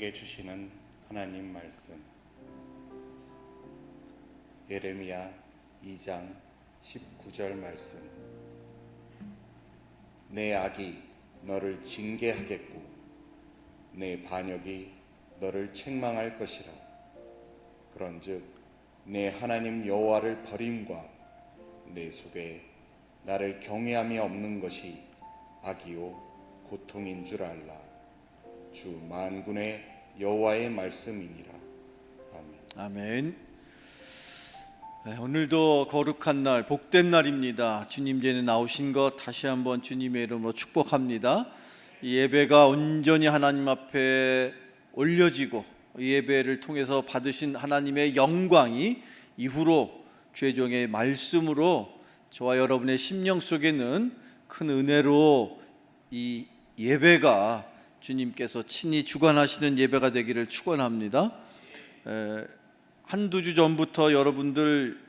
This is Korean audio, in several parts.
우리에게 주시는 하나님 말씀, 예레미야 2장 19절 말씀. 내 악이 너를 징계하겠고 내 반역이 너를 책망할 것이라. 그런즉 내 하나님 여호와를 버림과 내 속에 나를 경외함이 없는 것이 악이요 고통인 줄 알라. 주 만군의 여호와의 말씀이니라. 아멘. 아멘. 오늘도 거룩한 날, 복된 날입니다. 주님 전에 나오신 것 다시 한번 주님의 이름으로 축복합니다. 이 예배가 온전히 하나님 앞에 올려지고 이 예배를 통해서 받으신 하나님의 영광이 이후로 죄종의 말씀으로 저와 여러분의 심령 속에는 큰 은혜로 이 예배가 주님께서 친히 주관하시는 예배가 되기를 축원합니다. 한두 주 전부터 여러분들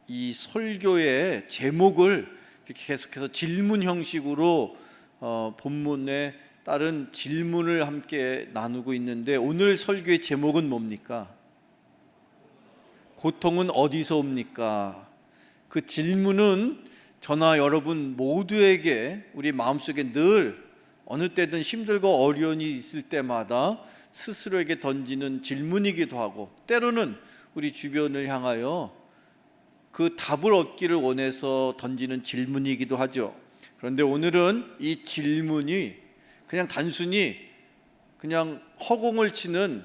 이 설교의 제목을 이렇게 계속해서 질문 형식으로 본문에 따른 질문을 함께 나누고 있는데, 오늘 설교의 제목은 뭡니까? 고통은 어디서 옵니까? 그 질문은 저나 여러분 모두에게 우리 마음속에 늘 어느 때든 힘들고 어려움이 있을 때마다 스스로에게 던지는 질문이기도 하고, 때로는 우리 주변을 향하여 그 답을 얻기를 원해서 던지는 질문이기도 하죠. 그런데 오늘은 이 질문이 그냥 단순히 그냥 허공을 치는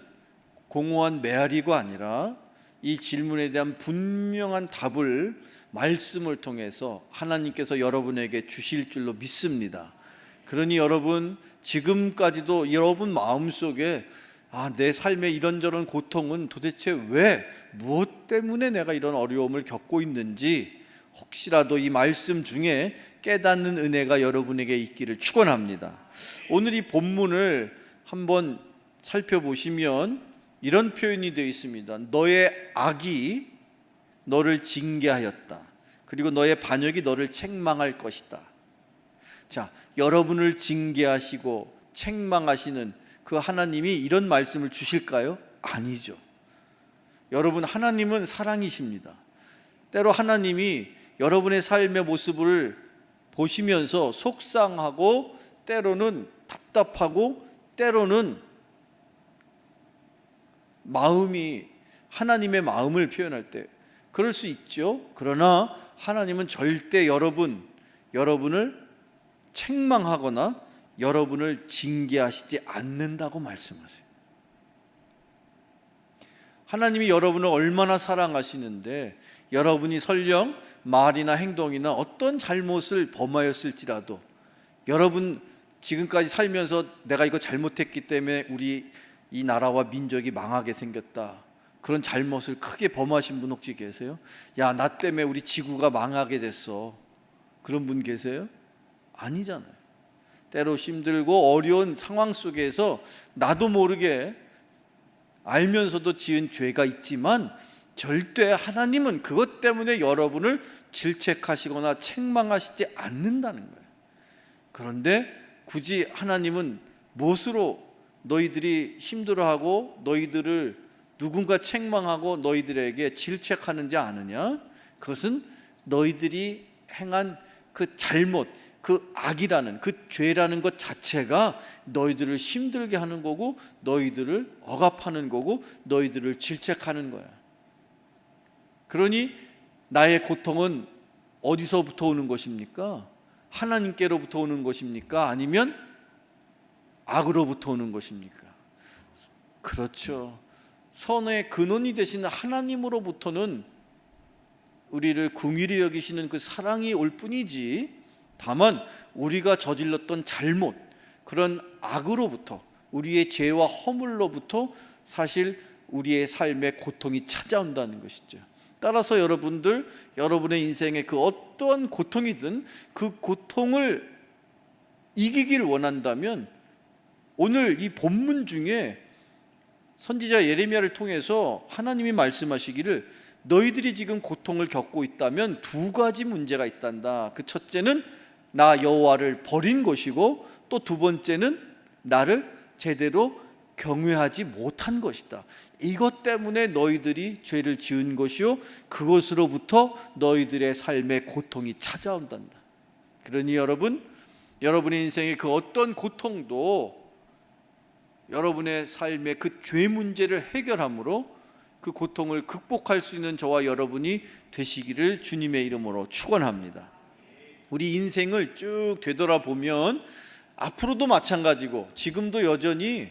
공허한 메아리가 아니라 이 질문에 대한 분명한 답을 말씀을 통해서 하나님께서 여러분에게 주실 줄로 믿습니다. 그러니 여러분, 지금까지도 여러분 마음속에 내 삶의 이런저런 고통은 도대체 왜, 무엇 때문에 내가 이런 어려움을 겪고 있는지 혹시라도 이 말씀 중에 깨닫는 은혜가 여러분에게 있기를 축원합니다. 오늘 이 본문을 한번 살펴보시면 이런 표현이 되어 있습니다. 너의 악이 너를 징계하였다. 그리고 너의 반역이 너를 책망할 것이다. 자, 여러분을 징계하시고 책망하시는 그 하나님이 이런 말씀을 주실까요? 아니죠. 여러분, 하나님은 사랑이십니다. 때로 하나님이 여러분의 삶의 모습을 보시면서 속상하고, 때로는 답답하고, 때로는 마음이, 하나님의 마음을 표현할 때 그럴 수 있죠. 그러나 하나님은 절대 여러분을 책망하거나 여러분을 징계하시지 않는다고 말씀하세요. 하나님이 여러분을 얼마나 사랑하시는데, 여러분이 설령 말이나 행동이나 어떤 잘못을 범하였을지라도, 여러분 지금까지 살면서 내가 이거 잘못했기 때문에 우리 이 나라와 민족이 망하게 생겼다, 그런 잘못을 크게 범하신 분 혹시 계세요? 나 때문에 우리 지구가 망하게 됐어, 그런 분 계세요? 아니잖아요. 때로 힘들고 어려운 상황 속에서 나도 모르게 알면서도 지은 죄가 있지만, 절대 하나님은 그것 때문에 여러분을 질책하시거나 책망하시지 않는다는 거예요. 그런데 굳이 하나님은 무엇으로 너희들이 힘들어하고 너희들을 누군가 책망하고 너희들에게 질책하는지 아느냐? 그것은 너희들이 행한 그 잘못, 그 악이라는, 그 죄라는 것 자체가 너희들을 힘들게 하는 거고, 너희들을 억압하는 거고, 너희들을 질책하는 거야. 그러니 나의 고통은 어디서부터 오는 것입니까? 하나님께로부터 오는 것입니까? 아니면 악으로부터 오는 것입니까? 그렇죠. 선의 근원이 되시는 하나님으로부터는 우리를 긍휼히 여기시는 그 사랑이 올 뿐이지, 다만 우리가 저질렀던 잘못, 그런 악으로부터, 우리의 죄와 허물로부터 사실 우리의 삶에 고통이 찾아온다는 것이죠. 따라서 여러분의 인생에 그 어떠한 고통이든 그 고통을 이기기를 원한다면, 오늘 이 본문 중에 선지자 예레미야를 통해서 하나님이 말씀하시기를, 너희들이 지금 고통을 겪고 있다면 두 가지 문제가 있단다. 그 첫째는 나 여호와를 버린 것이고, 또 두 번째는 나를 제대로 경외하지 못한 것이다. 이것 때문에 너희들이 죄를 지은 것이요 그것으로부터 너희들의 삶의 고통이 찾아온단다. 그러니 여러분의 인생의 그 어떤 고통도 여러분의 삶의 그 죄 문제를 해결함으로 그 고통을 극복할 수 있는 저와 여러분이 되시기를 주님의 이름으로 축원합니다. 우리 인생을 쭉 되돌아보면 앞으로도 마찬가지고 지금도 여전히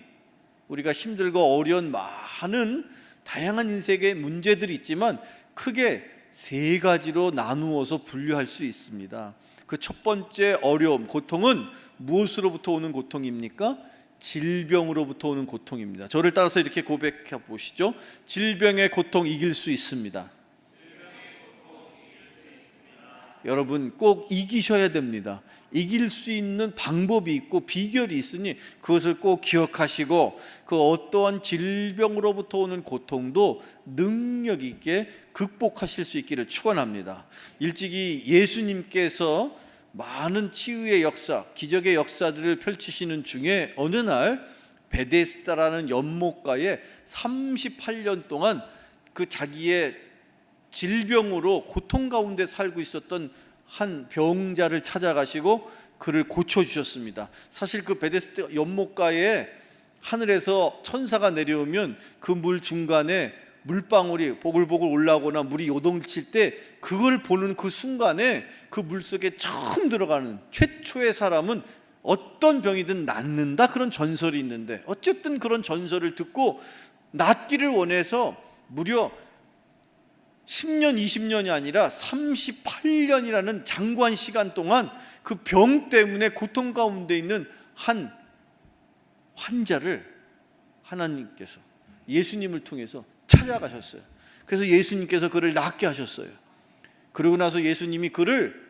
우리가 힘들고 어려운 많은 다양한 인생의 문제들이 있지만 크게 세 가지로 나누어서 분류할 수 있습니다. 그 첫 번째 어려움, 고통은 무엇으로부터 오는 고통입니까? 질병으로부터 오는 고통입니다. 저를 따라서 이렇게 고백해 보시죠. 질병의 고통 이길 수 있습니다. 여러분 꼭 이기셔야 됩니다. 이길 수 있는 방법이 있고 비결이 있으니 그것을 꼭 기억하시고 그 어떠한 질병으로부터 오는 고통도 능력 있게 극복하실 수 있기를 축원합니다. 일찍이 예수님께서 많은 치유의 역사, 기적의 역사들을 펼치시는 중에 어느 날 베데스다라는 연못가에 38년 동안 그 자기의 질병으로 고통 가운데 살고 있었던 한 병자를 찾아가시고 그를 고쳐주셨습니다. 사실 그 베데스다 연못가에 하늘에서 천사가 내려오면 그 물 중간에 물방울이 보글보글 올라오거나 물이 요동칠 때 그걸 보는 그 순간에 그 물속에 처음 들어가는 최초의 사람은 어떤 병이든 낫는다, 그런 전설이 있는데 어쨌든 그런 전설을 듣고 낫기를 원해서 무려 10년, 20년이 아니라 38년이라는 장구한 시간 동안 그 병 때문에 고통 가운데 있는 한 환자를 하나님께서 예수님을 통해서 찾아가셨어요. 그래서 예수님께서 그를 낫게 하셨어요. 그러고 나서 예수님이 그를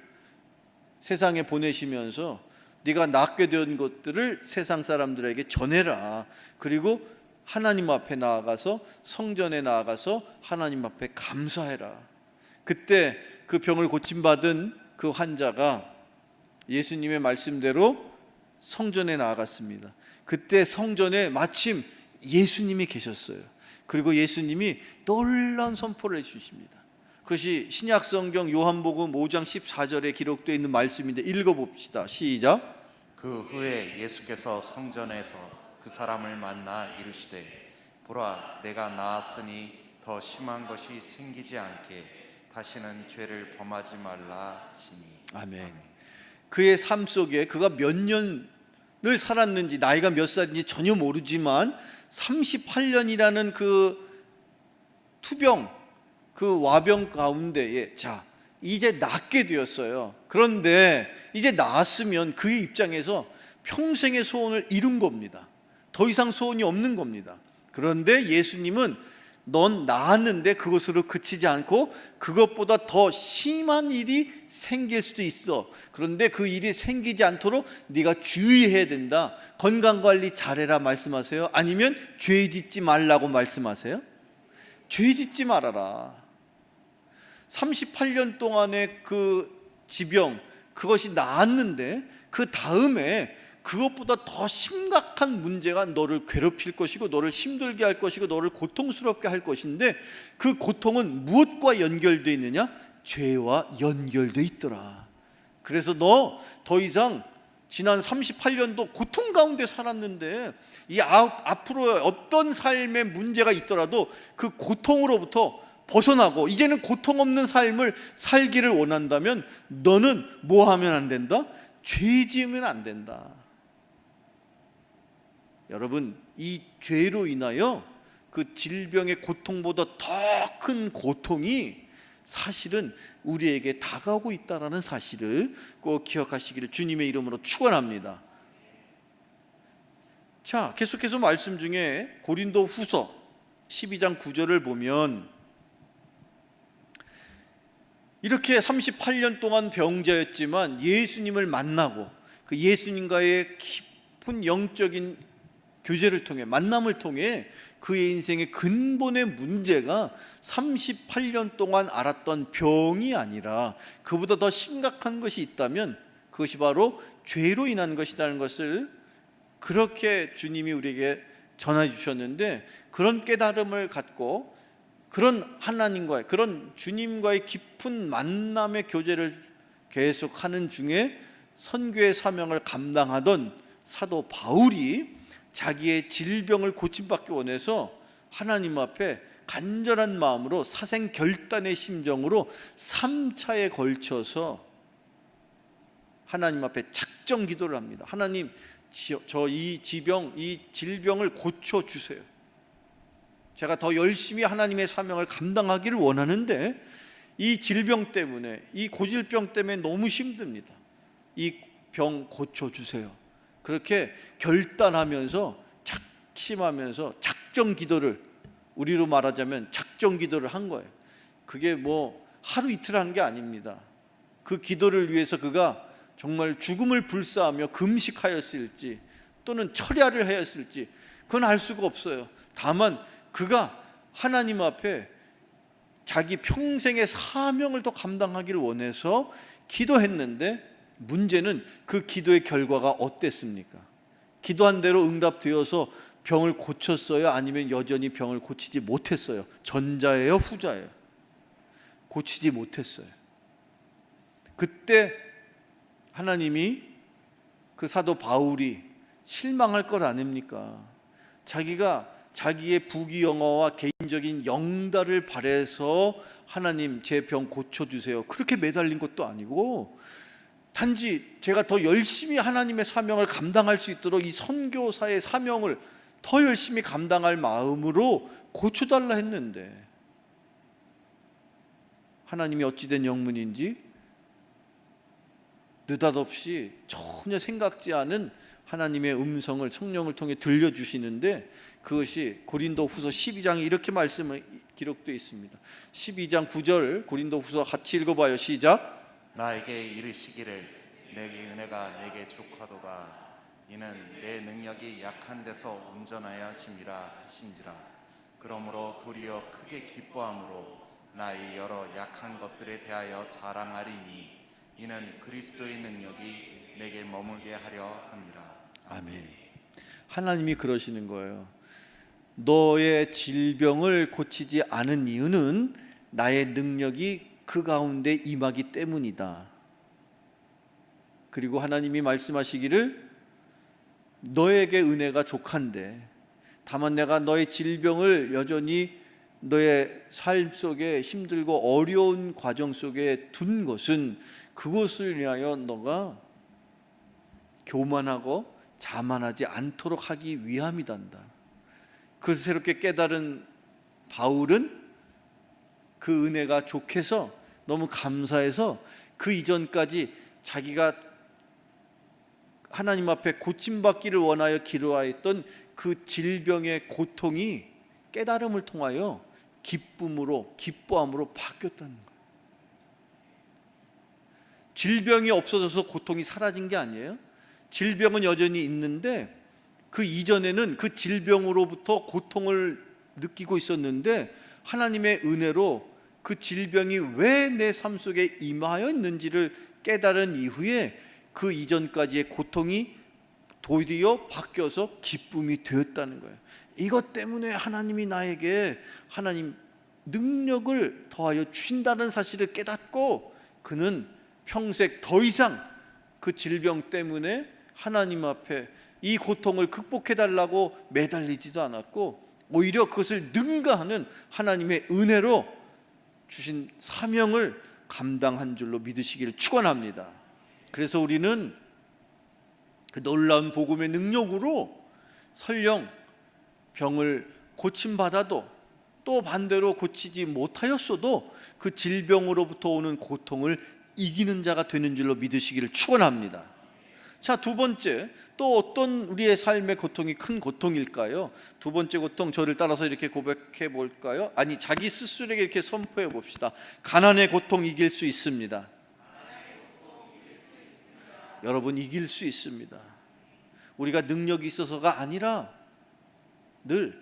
세상에 보내시면서 네가 낫게 된 것들을 세상 사람들에게 전해라. 그리고 하나님 앞에 나아가서 성전에 나아가서 하나님 앞에 감사해라. 그때 그 병을 고침받은 그 환자가 예수님의 말씀대로 성전에 나아갔습니다. 그때 성전에 마침 예수님이 계셨어요. 그리고 예수님이 놀라운 선포를 해주십니다. 그것이 신약 성경 요한복음 5장 14절에 기록되어 있는 말씀인데 읽어봅시다. 시작. 그 후에 예수께서 성전에서 그 사람을 만나 이르시되 보라 내가 나았으니 더 심한 것이 생기지 않게 다시는 죄를 범하지 말라 하시니. 아멘. 그의 삶 속에 그가 몇 년을 살았는지 나이가 몇 살인지 전혀 모르지만 38년이라는 그 투병, 그 와병 가운데에 자 이제 낫게 되었어요. 그런데 이제 나았으면 그의 입장에서 평생의 소원을 이룬 겁니다. 더 이상 소원이 없는 겁니다. 그런데 예수님은 넌 나았는데 그것으로 그치지 않고 그것보다 더 심한 일이 생길 수도 있어. 그런데 그 일이 생기지 않도록 네가 주의해야 된다. 건강관리 잘해라 말씀하세요? 아니면 죄 짓지 말라고 말씀하세요? 죄 짓지 말아라. 38년 동안의 그 지병, 그것이 나았는데 그 다음에 그것보다 더 심각한 문제가 너를 괴롭힐 것이고 너를 힘들게 할 것이고 너를 고통스럽게 할 것인데 그 고통은 무엇과 연결되어 있느냐? 죄와 연결되어 있더라. 그래서 너 더 이상 지난 38년도 고통 가운데 살았는데 이 앞으로 어떤 삶의 문제가 있더라도 그 고통으로부터 벗어나고 이제는 고통 없는 삶을 살기를 원한다면 너는 뭐 하면 안 된다? 죄 지으면 안 된다. 여러분, 이 죄로 인하여 그 질병의 고통보다 더 큰 고통이 사실은 우리에게 다가오고 있다는 사실을 꼭 기억하시기를 주님의 이름으로 축원합니다. 자, 계속해서 말씀 중에 고린도 후서 12장 9절을 보면 이렇게 38년 동안 병자였지만 예수님을 만나고 그 예수님과의 깊은 영적인 교제를 통해 만남을 통해 그의 인생의 근본의 문제가 38년 동안 앓았던 병이 아니라 그보다 더 심각한 것이 있다면 그것이 바로 죄로 인한 것이라는 것을 그렇게 주님이 우리에게 전해 주셨는데, 그런 깨달음을 갖고 그런 하나님과의, 그런 주님과의 깊은 만남의 교제를 계속하는 중에 선교의 사명을 감당하던 사도 바울이 자기의 질병을 고침받기 원해서 하나님 앞에 간절한 마음으로 사생 결단의 심정으로 3차에 걸쳐서 하나님 앞에 작정 기도를 합니다. 하나님, 저 이 질병을 고쳐주세요. 제가 더 열심히 하나님의 사명을 감당하기를 원하는데 이 질병 때문에, 이 고질병 때문에 너무 힘듭니다. 이 병 고쳐주세요. 그렇게 결단하면서, 작심하면서 작정 기도를, 우리로 말하자면 작정 기도를 한 거예요. 그게 뭐 하루 이틀 한 게 아닙니다. 그 기도를 위해서 그가 정말 죽음을 불사하며 금식하였을지 또는 철야를 하였을지 그건 알 수가 없어요. 다만 그가 하나님 앞에 자기 평생의 사명을 더 감당하기를 원해서 기도했는데, 문제는 그 기도의 결과가 어땠습니까? 기도한 대로 응답되어서 병을 고쳤어요? 아니면 여전히 병을 고치지 못했어요? 전자예요? 후자예요? 고치지 못했어요. 그때 하나님이 그 사도 바울이 실망할 것 아닙니까? 자기가 자기의 부귀영화와 개인적인 영달을 바래서 하나님 제 병 고쳐주세요 그렇게 매달린 것도 아니고, 단지 제가 더 열심히 하나님의 사명을 감당할 수 있도록 이 선교사의 사명을 더 열심히 감당할 마음으로 고쳐달라 했는데, 하나님이 어찌된 영문인지 느닷없이 전혀 생각지 않은 하나님의 음성을 성령을 통해 들려주시는데, 그것이 고린도후서 12장에 이렇게 말씀이 기록되어 있습니다. 12장 9절 고린도후서 같이 읽어봐요. 시작. 나에게 이르시기를 내게 은혜가 내게 족하도다. 이는 내 능력이 약한 데서 온전하여 짐이라 신지라. 그러므로 도리어 크게 기뻐함으로 나의 여러 약한 것들에 대하여 자랑하리니 이는 그리스도의 능력이 내게 머물게 하려 함이라. 아멘. 하나님이 그러시는 거예요. 너의 질병을 고치지 않은 이유는 나의 능력이 그 가운데 임하기 때문이다. 그리고 하나님이 말씀하시기를 너에게 은혜가 족한데, 다만 내가 너의 질병을 여전히 너의 삶 속에 힘들고 어려운 과정 속에 둔 것은 그것을 위하여 너가 교만하고 자만하지 않도록 하기 위함이단다. 그것을 새롭게 깨달은 바울은 그 은혜가 족해서 너무 감사해서 그 이전까지 자기가 하나님 앞에 고침받기를 원하여 기도하였던 그 질병의 고통이 깨달음을 통하여 기쁨으로, 기뻐함으로 바뀌었다는 거예요. 질병이 없어져서 고통이 사라진 게 아니에요. 질병은 여전히 있는데 그 이전에는 그 질병으로부터 고통을 느끼고 있었는데, 하나님의 은혜로 그 질병이 왜 내 삶 속에 임하여 있는지를 깨달은 이후에 그 이전까지의 고통이 도리어 바뀌어서 기쁨이 되었다는 거예요. 이것 때문에 하나님이 나에게 하나님 능력을 더하여 주신다는 사실을 깨닫고, 그는 평생 더 이상 그 질병 때문에 하나님 앞에 이 고통을 극복해달라고 매달리지도 않았고, 오히려 그것을 능가하는 하나님의 은혜로 주신 사명을 감당한 줄로 믿으시기를 축원합니다. 그래서 우리는 그 놀라운 복음의 능력으로 설령 병을 고침받아도, 또 반대로 고치지 못하였어도 그 질병으로부터 오는 고통을 이기는 자가 되는 줄로 믿으시기를 축원합니다. 자, 두 번째, 또 어떤 우리의 삶의 고통이 큰 고통일까요? 두 번째 고통, 저를 따라서 이렇게 고백해 볼까요? 아니, 자기 스스로에게 이렇게 선포해 봅시다. 가난의 고통 이길 수 있습니다. 여러분, 이길 수 있습니다. 우리가 능력이 있어서가 아니라 늘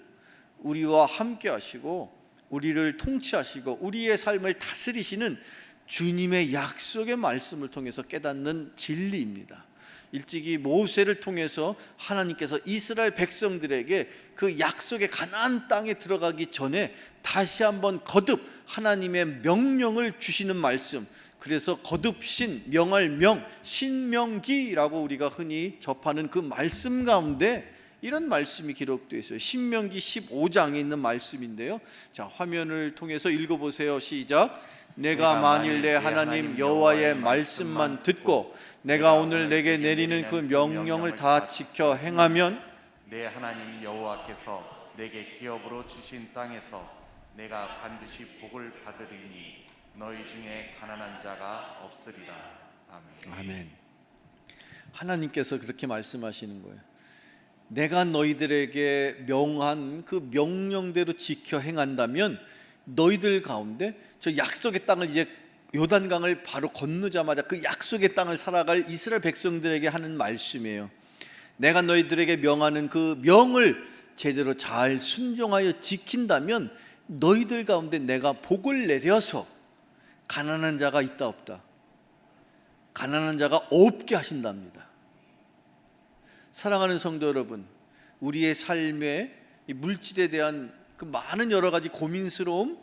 우리와 함께 하시고 우리를 통치하시고 우리의 삶을 다스리시는 주님의 약속의 말씀을 통해서 깨닫는 진리입니다. 일찍이 모세를 통해서 하나님께서 이스라엘 백성들에게 그 약속의 가나안 땅에 들어가기 전에 다시 한번 거듭 하나님의 명령을 주시는 말씀, 그래서 거듭신, 명할 명, 신명기라고 우리가 흔히 접하는 그 말씀 가운데 이런 말씀이 기록되어 있어요. 신명기 15장에 있는 말씀인데요. 자, 화면을 통해서 읽어보세요. 시작. 내가 만일 내 하나님 여호와의 말씀만 듣고 내가 오늘 내게 내리는 그 명령을 다 지켜 행하면 내 하나님 여호와께서 내게 기업으로 주신 땅에서 내가 반드시 복을 받으리니 너희 중에 가난한 자가 없으리라. 아멘. 아멘. 하나님께서 그렇게 말씀하시는 거예요. 내가 너희들에게 명한 그 명령대로 지켜 행한다면 너희들 가운데 저 약속의 땅을 이제 요단강을 바로 건너자마자 그 약속의 땅을 살아갈 이스라엘 백성들에게 하는 말씀이에요. 내가 너희들에게 명하는 그 명을 제대로 잘 순종하여 지킨다면 너희들 가운데 내가 복을 내려서 가난한 자가 있다 없다, 가난한 자가 없게 하신답니다. 사랑하는 성도 여러분, 우리의 삶에 이 물질에 대한 그 많은 여러 가지 고민스러움,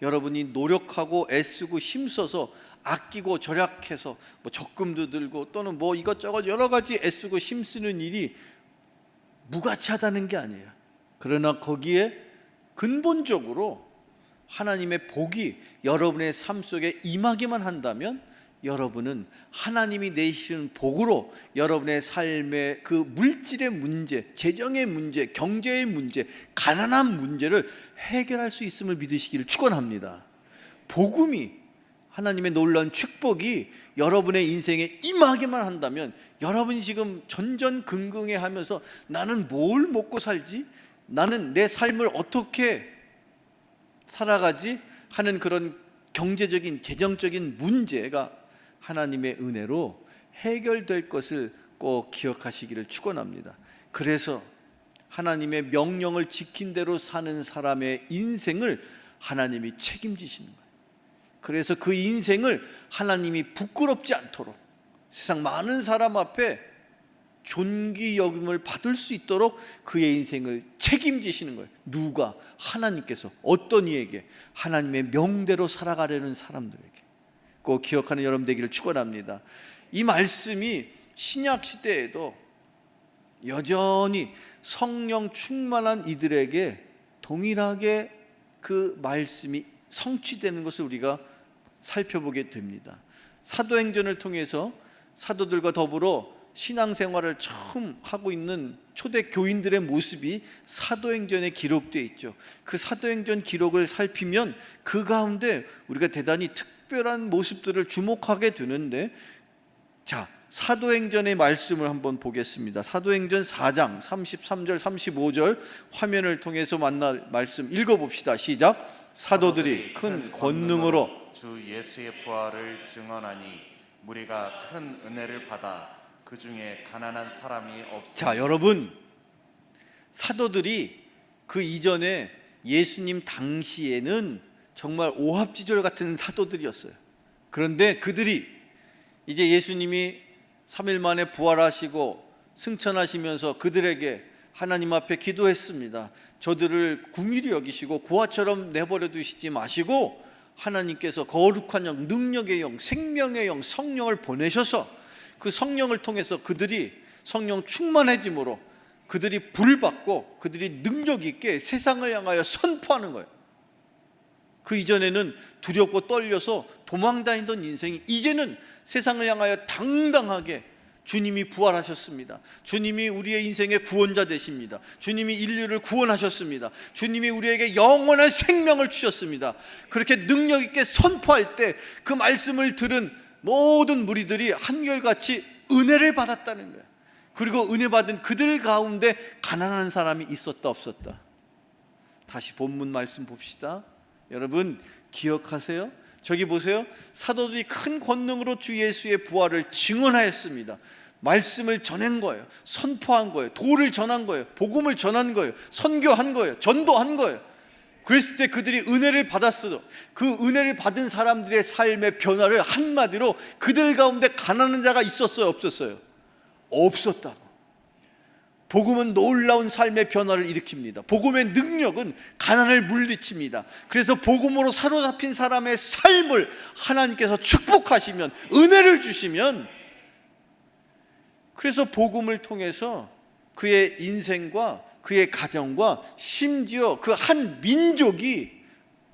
여러분이 노력하고 애쓰고 힘써서 아끼고 절약해서 뭐 적금도 들고 또는 뭐 이것저것 여러 가지 애쓰고 힘쓰는 일이 무가치하다는 게 아니에요. 그러나 거기에 근본적으로 하나님의 복이 여러분의 삶 속에 임하기만 한다면 여러분은 하나님이 내시는 복으로 여러분의 삶의 그 물질의 문제, 재정의 문제, 경제의 문제, 가난한 문제를 해결할 수 있음을 믿으시기를 축원합니다. 복음이, 하나님의 놀라운 축복이 여러분의 인생에 임하기만 한다면 여러분이 지금 전전긍긍해하면서 나는 뭘 먹고 살지? 나는 내 삶을 어떻게 살아가지? 하는 그런 경제적인, 재정적인 문제가 하나님의 은혜로 해결될 것을 꼭 기억하시기를 축원합니다. 그래서 하나님의 명령을 지킨 대로 사는 사람의 인생을 하나님이 책임지시는 거예요. 그래서 그 인생을 하나님이 부끄럽지 않도록 세상 많은 사람 앞에 존귀 여김을 받을 수 있도록 그의 인생을 책임지시는 거예요. 누가? 하나님께서. 어떤 이에게? 하나님의 명대로 살아가려는 사람들에게. 꼭 기억하는 여러분 되기를 축원합니다. 이 말씀이 신약 시대에도 여전히 성령 충만한 이들에게 동일하게 그 말씀이 성취되는 것을 우리가 살펴보게 됩니다. 사도행전을 통해서 사도들과 더불어 신앙생활을 처음 하고 있는 초대 교인들의 모습이 사도행전에 기록되어 있죠. 그 사도행전 기록을 살피면 그 가운데 우리가 대단히 특별한 모습들을 주목하게 되는데, 자, 사도행전의 말씀을 한번 보겠습니다. 사도행전 4장 33절 35절 화면을 통해서 만날 말씀 읽어봅시다. 시작. 사도들이 큰 권능으로 주 예수의 부활을 증언하니 무리가 큰 은혜를 받아 그 중에 가난한 사람이 없으니. 자, 여러분, 사도들이 그 이전에 예수님 당시에는 정말 오합지졸 같은 사도들이었어요. 그런데 그들이 이제 예수님이 3일 만에 부활하시고 승천하시면서 그들에게 하나님 앞에 기도했습니다. 저들을 궁일이 여기시고 고아처럼 내버려 두시지 마시고 하나님께서 거룩한 영, 능력의 영, 생명의 영, 성령을 보내셔서 그 성령을 통해서 그들이 성령 충만해짐으로 그들이 불받고 그들이 능력 있게 세상을 향하여 선포하는 거예요. 그 이전에는 두렵고 떨려서 도망다니던 인생이 이제는 세상을 향하여 당당하게 주님이 부활하셨습니다. 주님이 우리의 인생의 구원자 되십니다. 주님이 인류를 구원하셨습니다. 주님이 우리에게 영원한 생명을 주셨습니다. 그렇게 능력 있게 선포할 때 그 말씀을 들은 모든 무리들이 한결같이 은혜를 받았다는 거예요. 그리고 은혜 받은 그들 가운데 가난한 사람이 있었다 없었다. 다시 본문 말씀 봅시다. 여러분 기억하세요? 저기 보세요. 사도들이 큰 권능으로 주 예수의 부활을 증언하였습니다. 말씀을 전한 거예요. 선포한 거예요. 도를 전한 거예요. 복음을 전한 거예요. 선교한 거예요. 전도한 거예요. 그랬을 때 그들이 은혜를 받았어도 그 은혜를 받은 사람들의 삶의 변화를 한마디로 그들 가운데 가난한 자가 있었어요 없었어요? 없었다고. 복음은 놀라운 삶의 변화를 일으킵니다. 복음의 능력은 가난을 물리칩니다. 그래서 복음으로 사로잡힌 사람의 삶을 하나님께서 축복하시면, 은혜를 주시면, 그래서 복음을 통해서 그의 인생과 그의 가정과 심지어 그 한 민족이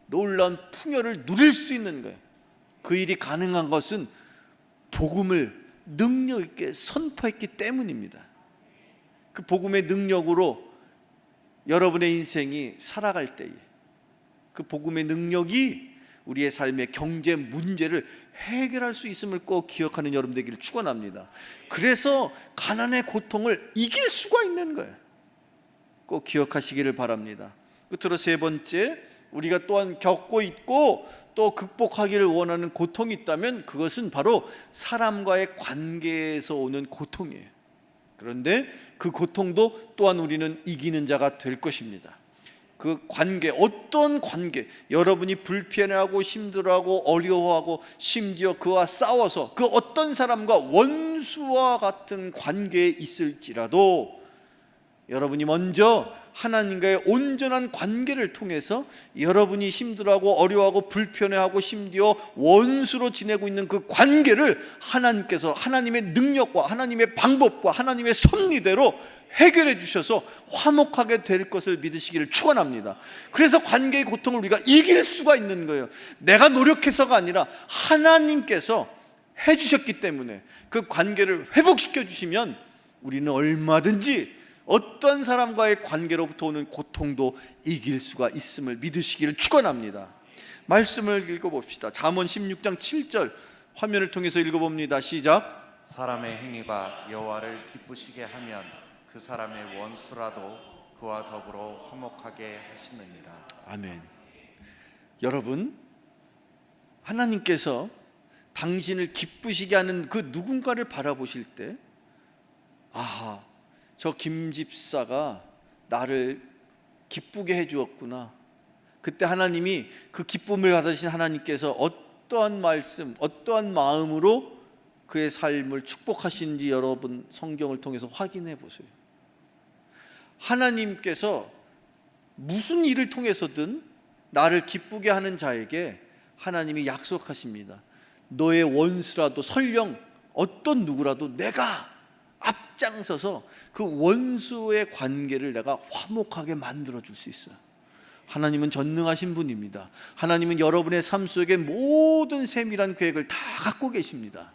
놀라운 풍요를 누릴 수 있는 거예요. 그 일이 가능한 것은 복음을 능력 있게 선포했기 때문입니다. 그 복음의 능력으로 여러분의 인생이 살아갈 때에 그 복음의 능력이 우리의 삶의 경제 문제를 해결할 수 있음을 꼭 기억하는 여러분 되기를 축원합니다. 그래서 가난의 고통을 이길 수가 있는 거예요. 꼭 기억하시기를 바랍니다. 끝으로 세 번째, 우리가 또한 겪고 있고 또 극복하기를 원하는 고통이 있다면 그것은 바로 사람과의 관계에서 오는 고통이에요. 그런데 그 고통도 또한 우리는 이기는 자가 될 것입니다. 그 관계, 어떤 관계, 여러분이 불편해하고 힘들어하고 어려워하고 심지어 그와 싸워서 그 어떤 사람과 원수와 같은 관계에 있을지라도 여러분이 먼저 하나님과의 온전한 관계를 통해서 여러분이 힘들어하고 어려워하고 불편해하고 심지어 원수로 지내고 있는 그 관계를 하나님께서 하나님의 능력과 하나님의 방법과 하나님의 섭리대로 해결해 주셔서 화목하게 될 것을 믿으시기를 축원합니다. 그래서 관계의 고통을 우리가 이길 수가 있는 거예요. 내가 노력해서가 아니라 하나님께서 해주셨기 때문에 그 관계를 회복시켜 주시면 우리는 얼마든지 어떤 사람과의 관계로부터 오는 고통도 이길 수가 있음을 믿으시기를 축원합니다. 말씀을 읽어봅시다. 잠언 16장 7절 화면을 통해서 읽어봅니다. 시작. 사람의 행위가 여호와를 기쁘시게 하면 그 사람의 원수라도 그와 더불어 화목하게 하시느니라. 아멘. 여러분, 하나님께서 당신을 기쁘시게 하는 그 누군가를 바라보실 때, 아하, 저 김 집사가 나를 기쁘게 해주었구나. 그때 하나님이, 그 기쁨을 받으신 하나님께서 어떠한 말씀, 어떠한 마음으로 그의 삶을 축복하시는지 여러분 성경을 통해서 확인해 보세요. 하나님께서 무슨 일을 통해서든 나를 기쁘게 하는 자에게 하나님이 약속하십니다. 너의 원수라도 설령 어떤 누구라도 내가 앞장서서 그 원수의 관계를 내가 화목하게 만들어 줄 수 있어요. 하나님은 전능하신 분입니다. 하나님은 여러분의 삶 속에 모든 세밀한 계획을 다 갖고 계십니다.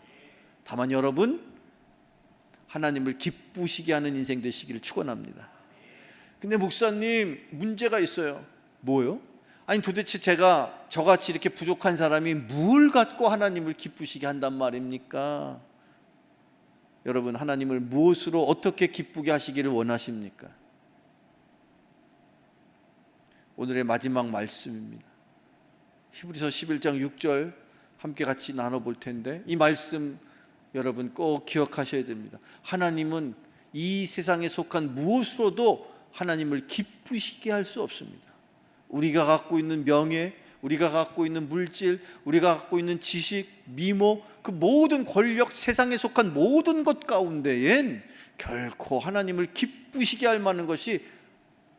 다만 여러분, 하나님을 기쁘시게 하는 인생 되시기를 축원합니다. 근데 목사님, 문제가 있어요. 뭐요? 아니 도대체 제가 저같이 이렇게 부족한 사람이 뭘 갖고 하나님을 기쁘시게 한단 말입니까? 여러분, 하나님을 무엇으로 어떻게 기쁘게 하시기를 원하십니까? 오늘의 마지막 말씀입니다. 히브리서 11장 6절 함께 같이 나눠볼 텐데, 이 말씀 여러분 꼭 기억하셔야 됩니다. 하나님은 이 세상에 속한 무엇으로도 하나님을 기쁘시게 할 수 없습니다. 우리가 갖고 있는 명예, 우리가 갖고 있는 물질, 우리가 갖고 있는 지식, 미모, 그 모든 권력, 세상에 속한 모든 것 가운데엔 결코 하나님을 기쁘시게 할 만한 것이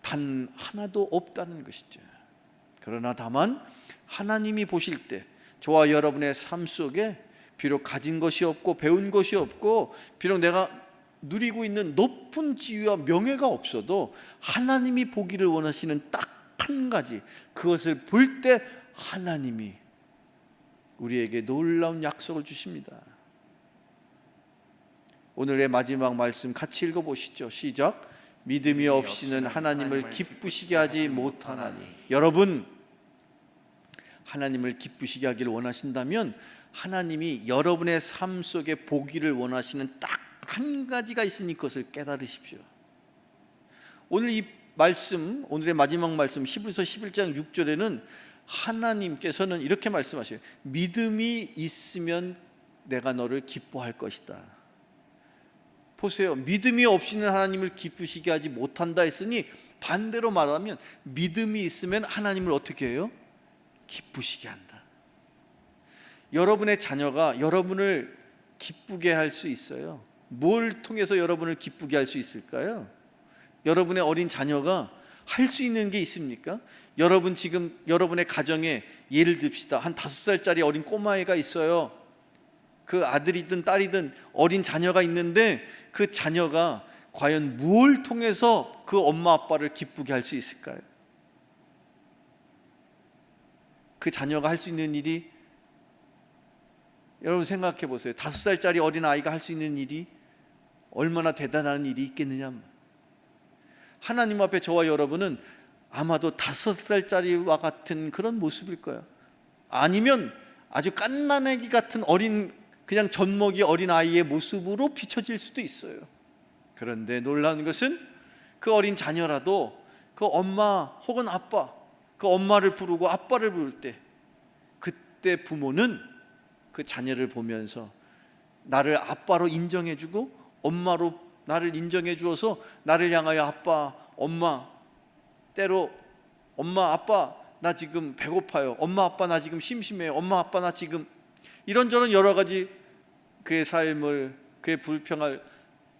단 하나도 없다는 것이죠. 그러나 다만 하나님이 보실 때 저와 여러분의 삶 속에 비록 가진 것이 없고 배운 것이 없고 비록 내가 누리고 있는 높은 지위와 명예가 없어도 하나님이 보기를 원하시는 딱 한 가지, 그것을 볼 때 하나님이 우리에게 놀라운 약속을 주십니다. 오늘의 마지막 말씀 같이 읽어보시죠. 시작. 믿음이 없이는 하나님을 기쁘시게 하지 못하나니. 여러분, 하나님을 기쁘시게 하기를 원하신다면 하나님이 여러분의 삶 속에 보기를 원하시는 딱 한 가지가 있으니 그것을 깨달으십시오. 오늘 이 말씀, 오늘의 마지막 말씀 히브리서 11장 6절에는 하나님께서는 이렇게 말씀하셔요. 믿음이 있으면 내가 너를 기뻐할 것이다. 보세요. 믿음이 없이는 하나님을 기쁘시게 하지 못한다 했으니 반대로 말하면 믿음이 있으면 하나님을 어떻게 해요? 기쁘시게 한다. 여러분의 자녀가 여러분을 기쁘게 할 수 있어요. 뭘 통해서 여러분을 기쁘게 할 수 있을까요? 여러분의 어린 자녀가 할 수 있는 게 있습니까? 여러분 지금 여러분의 가정에 예를 듭시다. 한 5살짜리 어린 꼬마애가 있어요. 그 아들이든 딸이든 어린 자녀가 있는데 그 자녀가 과연 무엇을 통해서 그 엄마 아빠를 기쁘게 할 수 있을까요? 그 자녀가 할 수 있는 일이, 여러분 생각해 보세요. 5살짜리 어린 아이가 할 수 있는 일이 얼마나 대단한 일이 있겠느냐. 하나님 앞에 저와 여러분은 아마도 5살짜리와 같은 그런 모습일 거예요. 아니면 아주 갓난아기 같은 어린, 그냥 젖먹이 어린 아이의 모습으로 비춰질 수도 있어요. 그런데 놀라운 것은 그 어린 자녀라도 그 엄마 혹은 아빠, 그 엄마를 부르고 아빠를 부를 때, 그때 부모는 그 자녀를 보면서 나를 아빠로 인정해주고 엄마로 나를 인정해 주어서 나를 향하여 아빠, 엄마, 때로 엄마, 아빠 나 지금 배고파요, 엄마, 아빠 나 지금 심심해요, 엄마, 아빠 나 지금 이런저런 여러 가지 그의 삶을, 그의 불평할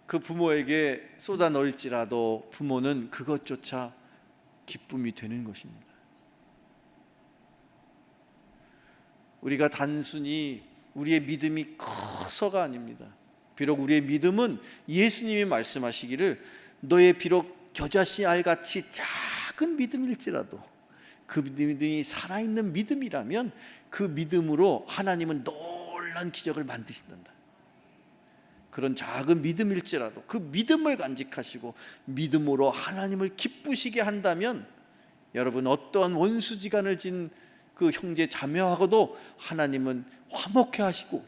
그 부모에게 쏟아 넣을지라도 부모는 그것조차 기쁨이 되는 것입니다. 우리가 단순히 우리의 믿음이 커서가 아닙니다. 비록 우리의 믿음은 예수님이 말씀하시기를 너의 비록 겨자씨 알같이 작은 믿음일지라도 그 믿음이 살아있는 믿음이라면 그 믿음으로 하나님은 놀라운 기적을 만드신다. 그런 작은 믿음일지라도 그 믿음을 간직하시고 믿음으로 하나님을 기쁘시게 한다면 여러분 어떠한 원수지간을 진 그 형제 자매하고도 하나님은 화목해 하시고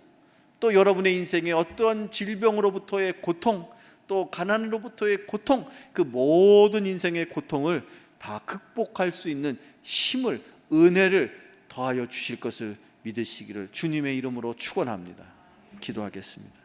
또 여러분의 인생에 어떠한 질병으로부터의 고통, 또 가난으로부터의 고통, 그 모든 인생의 고통을 다 극복할 수 있는 힘을, 은혜를 더하여 주실 것을 믿으시기를 주님의 이름으로 축원합니다. 기도하겠습니다.